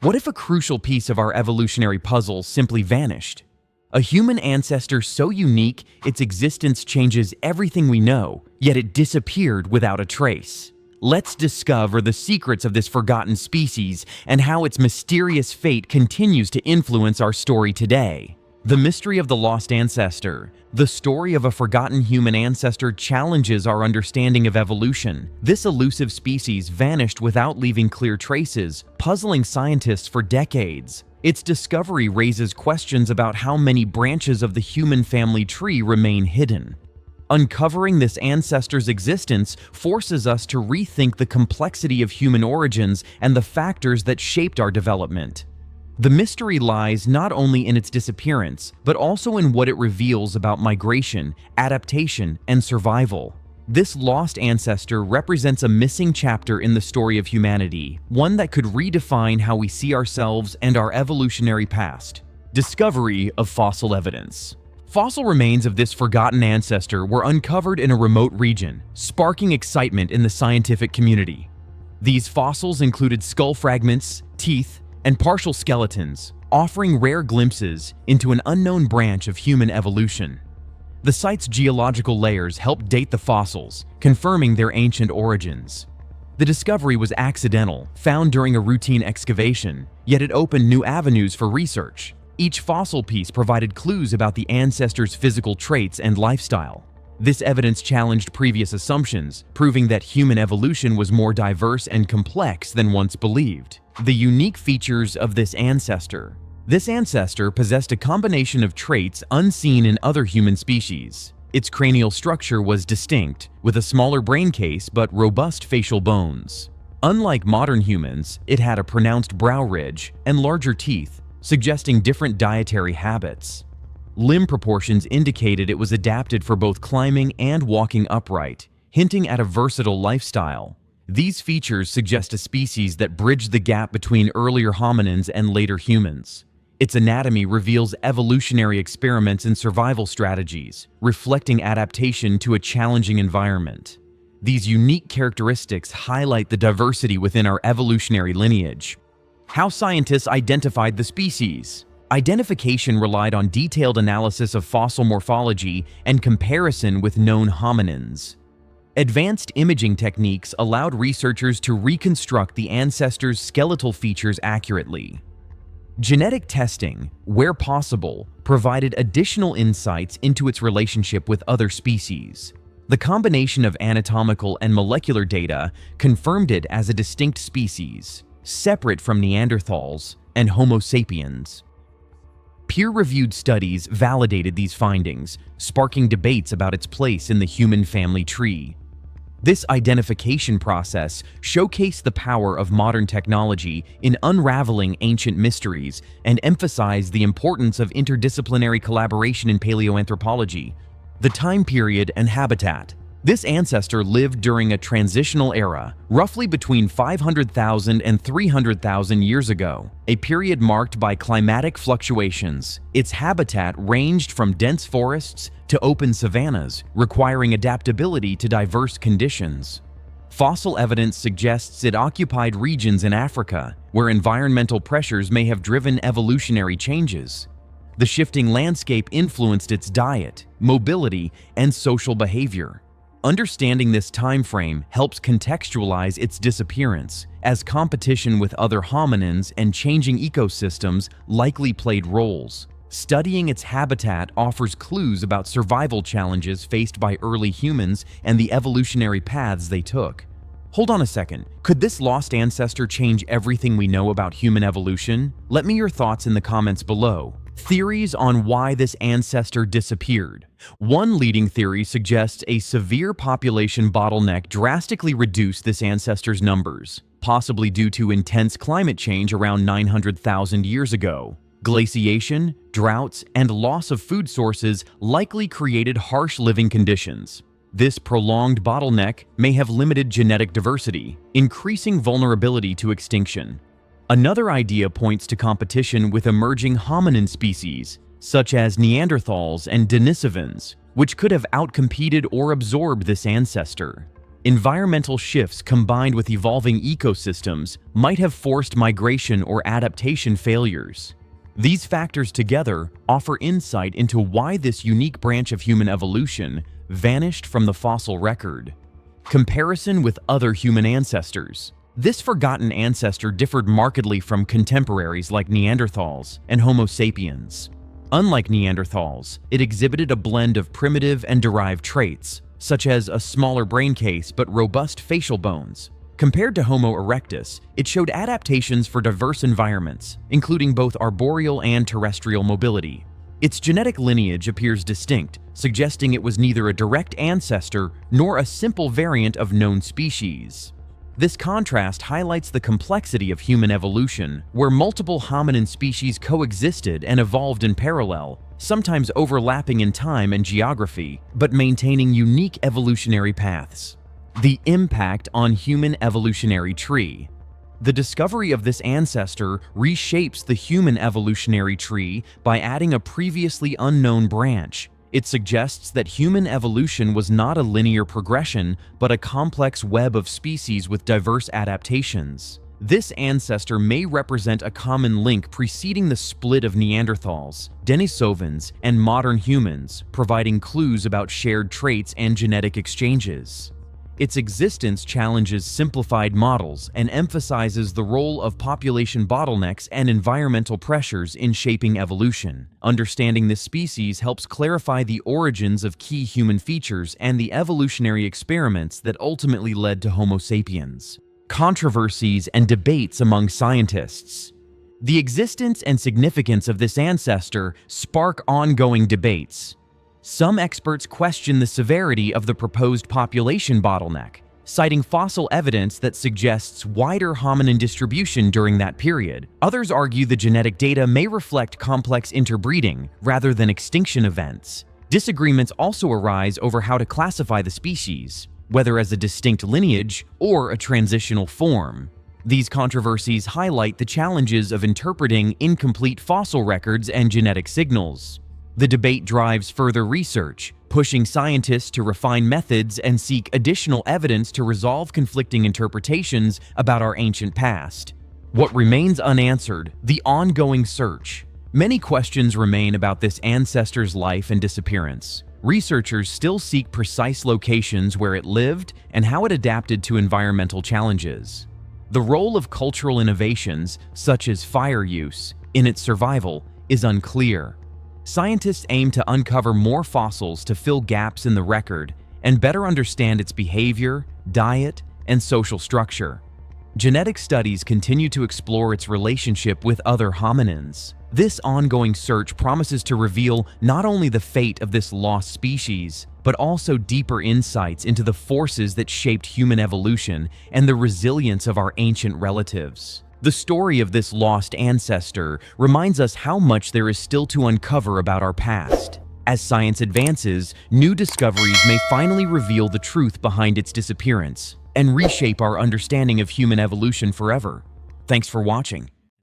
What if a crucial piece of our evolutionary puzzle simply vanished? A human ancestor so unique its existence changes everything we know, yet it disappeared without a trace. Let's discover the secrets of this forgotten species and how its mysterious fate continues to influence our story today. The mystery of the lost ancestor. The story of a forgotten human ancestor challenges our understanding of evolution. This elusive species vanished without leaving clear traces, puzzling scientists for decades. Its discovery raises questions about how many branches of the human family tree remain hidden. Uncovering this ancestor's existence forces us to rethink the complexity of human origins and the factors that shaped our development. The mystery lies not only in its disappearance, but also in what it reveals about migration, adaptation, and survival. This lost ancestor represents a missing chapter in the story of humanity, one that could redefine how we see ourselves and our evolutionary past. Discovery of fossil evidence. Fossil remains of this forgotten ancestor were uncovered in a remote region, sparking excitement in the scientific community. These fossils included skull fragments, teeth, and partial skeletons, offering rare glimpses into an unknown branch of human evolution. The site's geological layers helped date the fossils, confirming their ancient origins. The discovery was accidental, found during a routine excavation, yet it opened new avenues for research. Each fossil piece provided clues about the ancestor's physical traits and lifestyle. This evidence challenged previous assumptions, proving that human evolution was more diverse and complex than once believed. The unique features of this ancestor. This ancestor possessed a combination of traits unseen in other human species. Its cranial structure was distinct, with a smaller brain case but robust facial bones. Unlike modern humans, it had a pronounced brow ridge and larger teeth, suggesting different dietary habits. Limb proportions indicated it was adapted for both climbing and walking upright, hinting at a versatile lifestyle. These features suggest a species that bridged the gap between earlier hominins and later humans. Its anatomy reveals evolutionary experiments and survival strategies, reflecting adaptation to a challenging environment. These unique characteristics highlight the diversity within our evolutionary lineage. How scientists identified the species. Identification relied on detailed analysis of fossil morphology and comparison with known hominins. Advanced imaging techniques allowed researchers to reconstruct the ancestor's skeletal features accurately. Genetic testing, where possible, provided additional insights into its relationship with other species. The combination of anatomical and molecular data confirmed it as a distinct species, separate from Neanderthals and Homo sapiens. Peer-reviewed studies validated these findings, sparking debates about its place in the human family tree. This identification process showcased the power of modern technology in unraveling ancient mysteries and emphasized the importance of interdisciplinary collaboration in paleoanthropology. The time period and habitat. This ancestor lived during a transitional era, roughly between 500,000 and 300,000 years ago, a period marked by climatic fluctuations. Its habitat ranged from dense forests to open savannas, requiring adaptability to diverse conditions. Fossil evidence suggests it occupied regions in Africa, where environmental pressures may have driven evolutionary changes. The shifting landscape influenced its diet, mobility, and social behavior. Understanding this time frame helps contextualize its disappearance, as competition with other hominins and changing ecosystems likely played roles. Studying its habitat offers clues about survival challenges faced by early humans and the evolutionary paths they took. Hold on a second, could this lost ancestor change everything we know about human evolution? Let me know your thoughts in the comments below. Theories on why this ancestor disappeared. One leading theory suggests a severe population bottleneck drastically reduced this ancestor's numbers, possibly due to intense climate change around 900,000 years ago. Glaciation, droughts, and loss of food sources likely created harsh living conditions. This prolonged bottleneck may have limited genetic diversity, increasing vulnerability to extinction. Another idea points to competition with emerging hominin species, such as Neanderthals and Denisovans, which could have outcompeted or absorbed this ancestor. Environmental shifts combined with evolving ecosystems might have forced migration or adaptation failures. These factors together offer insight into why this unique branch of human evolution vanished from the fossil record. Comparison with other human ancestors. This forgotten ancestor differed markedly from contemporaries like Neanderthals and Homo sapiens. Unlike Neanderthals, it exhibited a blend of primitive and derived traits, such as a smaller brain case but robust facial bones. Compared to Homo erectus, it showed adaptations for diverse environments, including both arboreal and terrestrial mobility. Its genetic lineage appears distinct, suggesting it was neither a direct ancestor nor a simple variant of known species. This contrast highlights the complexity of human evolution, where multiple hominin species coexisted and evolved in parallel, sometimes overlapping in time and geography, but maintaining unique evolutionary paths. The impact on human evolutionary tree. The discovery of this ancestor reshapes the human evolutionary tree by adding a previously unknown branch. It suggests that human evolution was not a linear progression, but a complex web of species with diverse adaptations. This ancestor may represent a common link preceding the split of Neanderthals, Denisovans, and modern humans, providing clues about shared traits and genetic exchanges. Its existence challenges simplified models and emphasizes the role of population bottlenecks and environmental pressures in shaping evolution. Understanding this species helps clarify the origins of key human features and the evolutionary experiments that ultimately led to Homo sapiens. Controversies and debates among scientists. The existence and significance of this ancestor spark ongoing debates. Some experts question the severity of the proposed population bottleneck, citing fossil evidence that suggests wider hominin distribution during that period. Others argue the genetic data may reflect complex interbreeding rather than extinction events. Disagreements also arise over how to classify the species, whether as a distinct lineage or a transitional form. These controversies highlight the challenges of interpreting incomplete fossil records and genetic signals. The debate drives further research, pushing scientists to refine methods and seek additional evidence to resolve conflicting interpretations about our ancient past. What remains unanswered? The ongoing search. Many questions remain about this ancestor's life and disappearance. Researchers still seek precise locations where it lived and how it adapted to environmental challenges. The role of cultural innovations, such as fire use, in its survival is unclear. Scientists aim to uncover more fossils to fill gaps in the record and better understand its behavior, diet, and social structure. Genetic studies continue to explore its relationship with other hominins. This ongoing search promises to reveal not only the fate of this lost species, but also deeper insights into the forces that shaped human evolution and the resilience of our ancient relatives. The story of this lost ancestor reminds us how much there is still to uncover about our past. As science advances, new discoveries may finally reveal the truth behind its disappearance and reshape our understanding of human evolution forever. Thanks for watching.